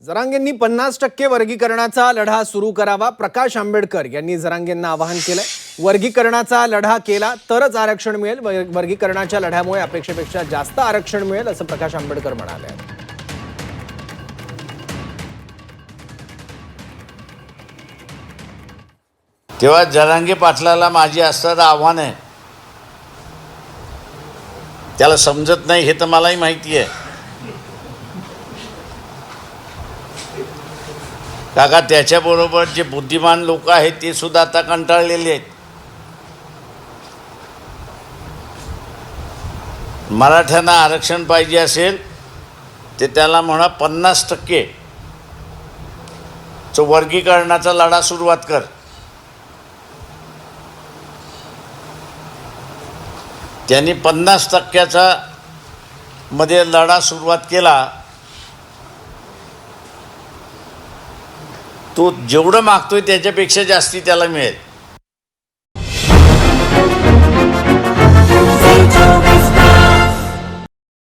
जरांगेंनी 50% वर्गीकरणाचा लढा सुरू करावा. प्रकाश आंबेडकर यांनी जरांगेंना आवाहन केलंय. वर्गीकरणाचा लढा केला तरच आरक्षण मिळेल. वर्गीकरणाच्या लढ्यामुळे अपेक्षेपेक्षा जास्त आरक्षण मिळेल असं प्रकाश आंबेडकर म्हणाले. तेव्हा जरांगे पाटलाला माझी असं आव्हान आहे, त्याला समजत नाही हे तर मलाही माहिती आहे. काका, त्याच्याबरोबर जे बुद्धिमान लोक आहेत ते सुद्धा आता कंटाळलेले आहेत. मराठ्यांना आरक्षण पाहिजे असेल ते त्याला म्हणा 50% वर्गीकरणाचा लढा सुरुवात कर. त्यांनी 50%चा मध्ये लढा सुरुवात केला. तो जेवढं मागतोय त्याच्यापेक्षा जास्ती त्याला मिळेल.